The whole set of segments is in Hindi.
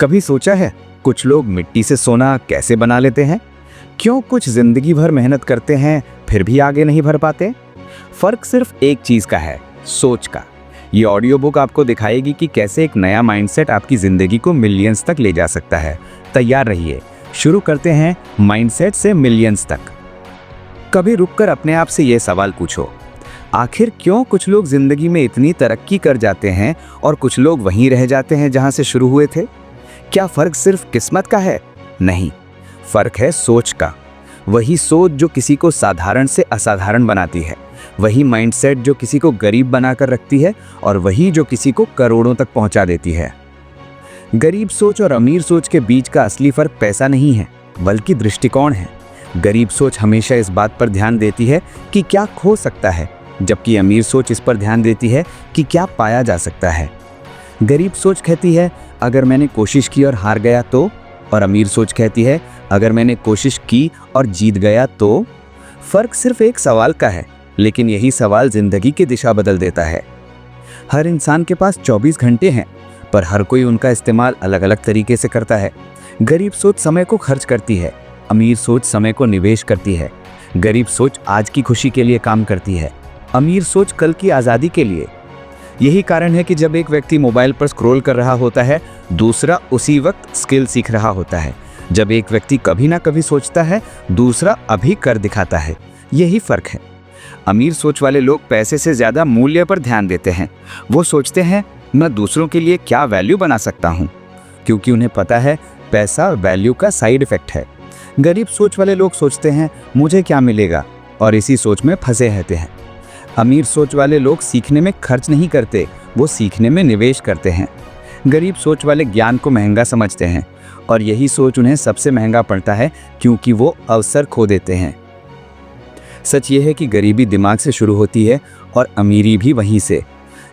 कभी सोचा है कुछ लोग मिट्टी से सोना कैसे बना लेते हैं? क्यों कुछ जिंदगी भर मेहनत करते हैं फिर भी आगे नहीं बढ़ पाते? फर्क सिर्फ एक चीज का है, सोच का। ये ऑडियो बुक आपको दिखाएगी कि कैसे एक नया माइंडसेट आपकी जिंदगी को मिलियंस तक ले जा सकता है। तैयार रहिए, शुरू करते हैं माइंडसेट से मिलियंस तक। कभी रुककर अपने आप से यह सवाल पूछो, आखिर क्यों कुछ लोग जिंदगी में इतनी तरक्की कर जाते हैं और कुछ लोग वहीं रह जाते हैं जहां से शुरू हुए थे? क्या फर्क सिर्फ किस्मत का है? नहीं, फर्क है सोच का। वही सोच जो किसी को साधारण से असाधारण बनाती है, वही माइंडसेट जो किसी को गरीब बनाकर रखती है और वही जो किसी को करोड़ों तक पहुंचा देती है। गरीब सोच और अमीर सोच के बीच का असली फर्क पैसा नहीं है, बल्कि दृष्टिकोण है। गरीब सोच हमेशा इस बात पर ध्यान देती है कि क्या खो सकता है, जबकि अमीर सोच इस पर ध्यान देती है कि क्या पाया जा सकता है। गरीब सोच कहती है अगर मैंने कोशिश की और हार गया तो, और अमीर सोच कहती है अगर मैंने कोशिश की और जीत गया तो। फर्क सिर्फ एक सवाल का है, लेकिन यही सवाल जिंदगी की दिशा बदल देता है। हर इंसान के पास 24 घंटे हैं, पर हर कोई उनका इस्तेमाल अलग अलग तरीके से करता है। गरीब सोच समय को खर्च करती है, अमीर सोच समय को निवेश करती है। गरीब सोच आज की खुशी के लिए काम करती है, अमीर सोच कल की आज़ादी के लिए। यही कारण है कि जब एक व्यक्ति मोबाइल पर स्क्रॉल कर रहा होता है, दूसरा उसी वक्त स्किल सीख रहा होता है। जब एक व्यक्ति कभी ना कभी सोचता है, दूसरा अभी कर दिखाता है। यही फर्क है। अमीर सोच वाले लोग पैसे से ज़्यादा मूल्य पर ध्यान देते हैं। वो सोचते हैं मैं दूसरों के लिए क्या वैल्यू बना सकता हूँ, क्योंकि उन्हें पता है पैसा वैल्यू का साइड इफेक्ट है। गरीब सोच वाले लोग सोचते हैं मुझे क्या मिलेगा, और इसी सोच में फंसे रहते हैं। अमीर सोच वाले लोग सीखने में खर्च नहीं करते, वो सीखने में निवेश करते हैं। गरीब सोच वाले ज्ञान को महंगा समझते हैं, और यही सोच उन्हें सबसे महंगा पड़ता है, क्योंकि वो अवसर खो देते हैं। सच ये है कि गरीबी दिमाग से शुरू होती है और अमीरी भी वहीं से।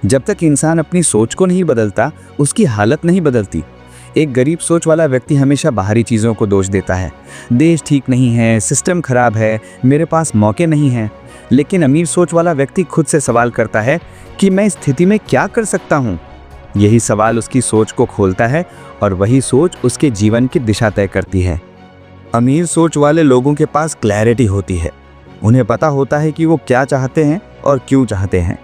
जब तक इंसान अपनी सोच को नहीं बदलता, उसकी हालत नहीं बदलती। एक गरीब सोच वाला व्यक्ति हमेशा बाहरी चीज़ों को दोष देता है। देश ठीक नहीं है, सिस्टम खराब है, मेरे पास मौके नहीं हैं। लेकिन अमीर सोच वाला व्यक्ति खुद से सवाल करता है कि मैं इस स्थिति में क्या कर सकता हूँ। यही सवाल उसकी सोच को खोलता है और वही सोच उसके जीवन की दिशा तय करती है। अमीर सोच वाले लोगों के पास क्लैरिटी होती है, उन्हें पता होता है कि वो क्या चाहते हैं और क्यों चाहते हैं।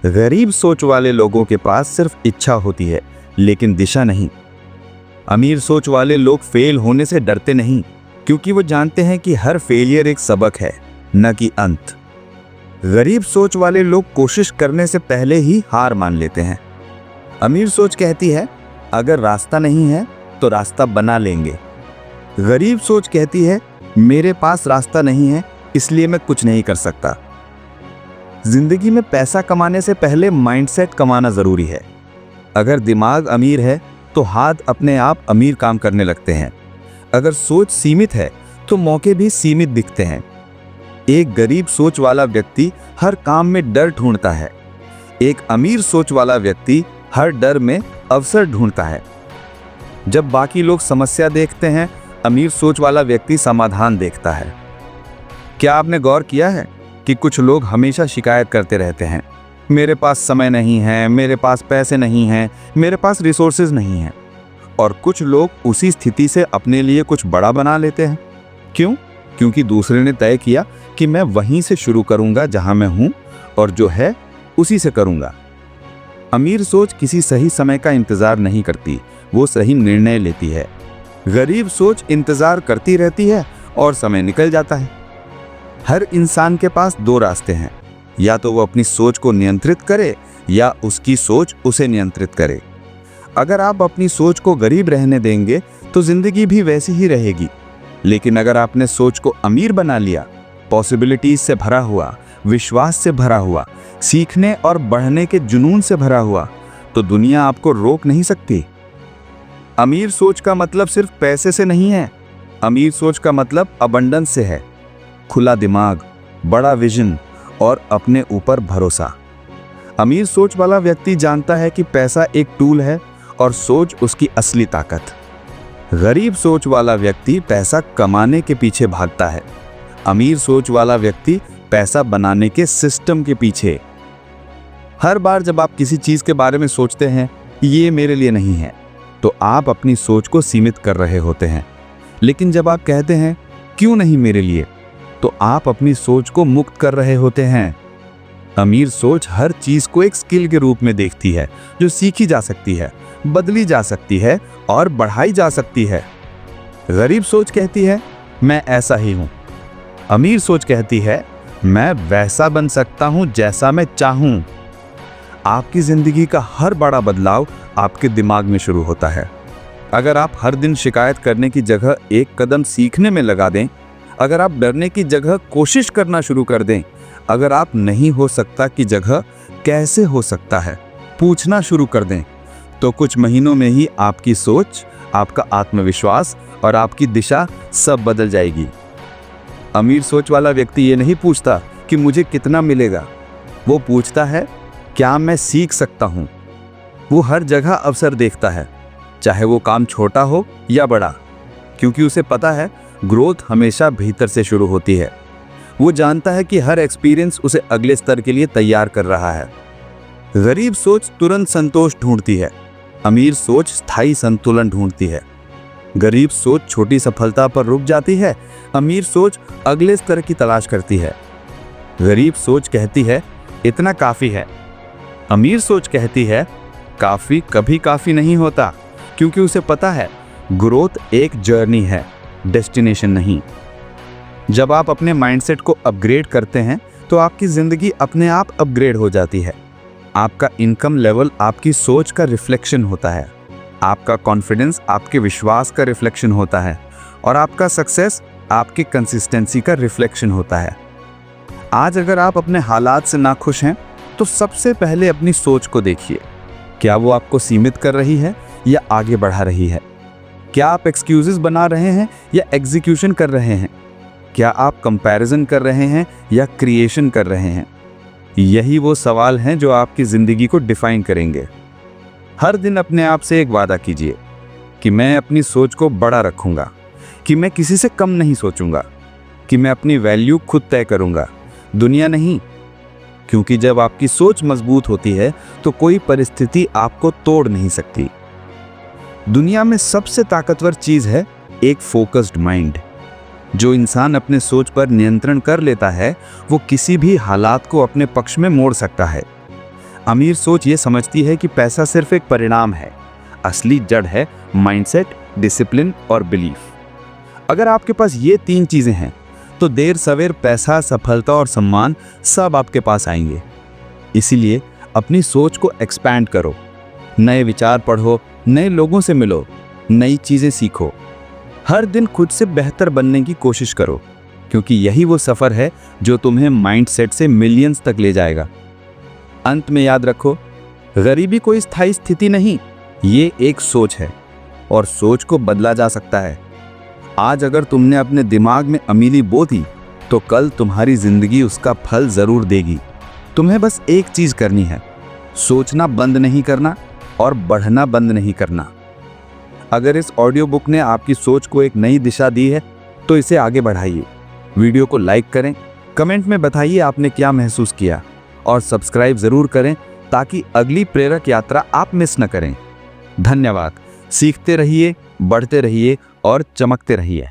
गरीब सोच वाले लोगों के पास सिर्फ इच्छा होती है, लेकिन दिशा नहीं। अमीर सोच वाले लोग फेल होने से डरते नहीं, क्योंकि वो जानते हैं कि हर फेलियर एक सबक है, न कि अंत। गरीब सोच वाले लोग कोशिश करने से पहले ही हार मान लेते हैं। अमीर सोच कहती है अगर रास्ता नहीं है तो रास्ता बना लेंगे। गरीब सोच कहती है मेरे पास रास्ता नहीं है, इसलिए मैं कुछ नहीं कर सकता। जिंदगी में पैसा कमाने से पहले माइंडसेट कमाना जरूरी है। अगर दिमाग अमीर है तो हाथ अपने आप अमीर काम करने लगते हैं। अगर सोच सीमित है तो मौके भी सीमित दिखते हैं। एक गरीब सोच वाला व्यक्ति हर काम में डर ढूंढता है, एक अमीर सोच वाला व्यक्ति हर डर में अवसर ढूंढता है। जब बाकी लोग समस्या देखते हैं, अमीर सोच वाला व्यक्ति समाधान देखता है। क्या आपने गौर किया है कि कुछ लोग हमेशा शिकायत करते रहते हैं, मेरे पास समय नहीं है, मेरे पास पैसे नहीं हैं, मेरे पास रिसोर्सेज नहीं हैं, और कुछ लोग उसी स्थिति से अपने लिए कुछ बड़ा बना लेते हैं। क्यों? क्योंकि दूसरे ने तय किया कि मैं वहीं से शुरू करूंगा जहां मैं हूं, और जो है उसी से करूंगा। अमीर सोच किसी सही समय का इंतजार नहीं करती, वो सही निर्णय लेती है। गरीब सोच इंतजार करती रहती है और समय निकल जाता है। हर इंसान के पास दो रास्ते हैं, या तो वो अपनी सोच को नियंत्रित करे या उसकी सोच उसे नियंत्रित करे। अगर आप अपनी सोच को गरीब रहने देंगे तो जिंदगी भी वैसी ही रहेगी। लेकिन अगर आपने सोच को अमीर बना लिया, पॉसिबिलिटीज से भरा हुआ, विश्वास से भरा हुआ, सीखने और बढ़ने के जुनून से भरा हुआ, तो दुनिया आपको रोक नहीं सकती। अमीर सोच का मतलब सिर्फ पैसे से नहीं है, अमीर सोच का मतलब अबंडेंस से है। खुला दिमाग, बड़ा विजन और अपने ऊपर भरोसा। अमीर सोच वाला व्यक्ति जानता है कि पैसा एक टूल है और सोच उसकी असली ताकत। गरीब सोच वाला व्यक्ति पैसा कमाने के पीछे भागता है, अमीर सोच वाला व्यक्ति पैसा बनाने के सिस्टम के पीछे। हर बार जब आप किसी चीज के बारे में सोचते हैं ये मेरे लिए नहीं है, तो आप अपनी सोच को सीमित कर रहे होते हैं। लेकिन जब आप कहते हैं क्यों नहीं मेरे लिए, तो आप अपनी सोच को मुक्त कर रहे होते हैं। अमीर सोच हर चीज को एक स्किल के रूप में देखती है, जो सीखी जा सकती है, बदली जा सकती है और बढ़ाई जा सकती है। गरीब सोच कहती है मैं ऐसा ही हूं। अमीर सोच कहती है मैं वैसा बन सकता हूं जैसा मैं चाहूं। आपकी जिंदगी का हर बड़ा बदलाव आपके दिमाग में शुरू होता है। अगर आप हर दिन शिकायत करने की जगह एक कदम सीखने में लगा दें, अगर आप डरने की जगह कोशिश करना शुरू कर दें, अगर आप नहीं हो सकता की जगह कैसे हो सकता है पूछना शुरू कर दें, तो कुछ महीनों में ही आपकी सोच, आपका आत्मविश्वास और आपकी दिशा सब बदल जाएगी। अमीर सोच वाला व्यक्ति ये नहीं पूछता कि मुझे कितना मिलेगा, वो पूछता है क्या मैं सीख सकता हूँ। वो हर जगह अवसर देखता है, चाहे वो काम छोटा हो या बड़ा, क्योंकि उसे पता है ग्रोथ हमेशा भीतर से शुरू होती है। वो जानता है कि हर एक्सपीरियंस उसे अगले स्तर के लिए तैयार कर रहा है। गरीब सोच तुरंत संतोष ढूंढती है, अमीर सोच स्थायी संतुलन ढूंढती है। गरीब सोच छोटी सफलता पर रुक जाती है, अमीर सोच अगले स्तर की तलाश करती है। गरीब सोच कहती है इतना काफी है, अमीर सोच कहती है काफी कभी काफी नहीं होता, क्योंकि उसे पता है ग्रोथ एक जर्नी है, डेस्टिनेशन नहीं। जब आप अपने माइंडसेट को अपग्रेड करते हैं तो आपकी जिंदगी अपने आप अपग्रेड हो जाती है। आपका इनकम लेवल आपकी सोच का रिफ्लेक्शन होता है, आपका कॉन्फिडेंस आपके विश्वास का रिफ्लेक्शन होता है और आपका सक्सेस आपकी कंसिस्टेंसी का रिफ्लेक्शन होता है। आज अगर आप अपने हालात से नाखुश हैं तो सबसे पहले अपनी सोच को देखिए। क्या वो आपको सीमित कर रही है या आगे बढ़ा रही है? क्या आप एक्सक्यूजेस बना रहे हैं या एग्जीक्यूशन कर रहे हैं? क्या आप कंपैरिजन कर रहे हैं या क्रिएशन कर रहे हैं? यही वो सवाल हैं जो आपकी जिंदगी को डिफाइन करेंगे। हर दिन अपने आप से एक वादा कीजिए कि मैं अपनी सोच को बड़ा रखूंगा, कि मैं किसी से कम नहीं सोचूंगा, कि मैं अपनी वैल्यू खुद तय करूंगा, दुनिया नहीं। क्योंकि जब आपकी सोच मजबूत होती है तो कोई परिस्थिति आपको तोड़ नहीं सकती। दुनिया में सबसे ताकतवर चीज है एक फोकस्ड माइंड। जो इंसान अपने सोच पर नियंत्रण कर लेता है वो किसी भी हालात को अपने पक्ष में मोड़ सकता है। अमीर सोच ये समझती है कि पैसा सिर्फ एक परिणाम है, असली जड़ है माइंडसेट, डिसिप्लिन और बिलीफ। अगर आपके पास ये तीन चीजें हैं तो देर सवेर पैसा, सफलता और सम्मान सब आपके पास आएंगे। इसीलिए अपनी सोच को एक्सपैंड करो, नए विचार पढ़ो, नए लोगों से मिलो, नई चीजें सीखो। हर दिन खुद से बेहतर बनने की कोशिश करो, क्योंकि यही वो सफर है जो तुम्हें माइंडसेट से मिलियंस तक ले जाएगा। अंत में याद रखो, गरीबी कोई स्थायी स्थिति नहीं, ये एक सोच है और सोच को बदला जा सकता है। आज अगर तुमने अपने दिमाग में अमीरी बो दी तो कल तुम्हारी जिंदगी उसका फल जरूर देगी। तुम्हें बस एक चीज करनी है, सोचना बंद नहीं करना और बढ़ना बंद नहीं करना। अगर इस ऑडियो बुक ने आपकी सोच को एक नई दिशा दी है तो इसे आगे बढ़ाइए। वीडियो को लाइक करें, कमेंट में बताइए आपने क्या महसूस किया और सब्सक्राइब जरूर करें ताकि अगली प्रेरक यात्रा आप मिस न करें। धन्यवाद। सीखते रहिए, बढ़ते रहिए और चमकते रहिए।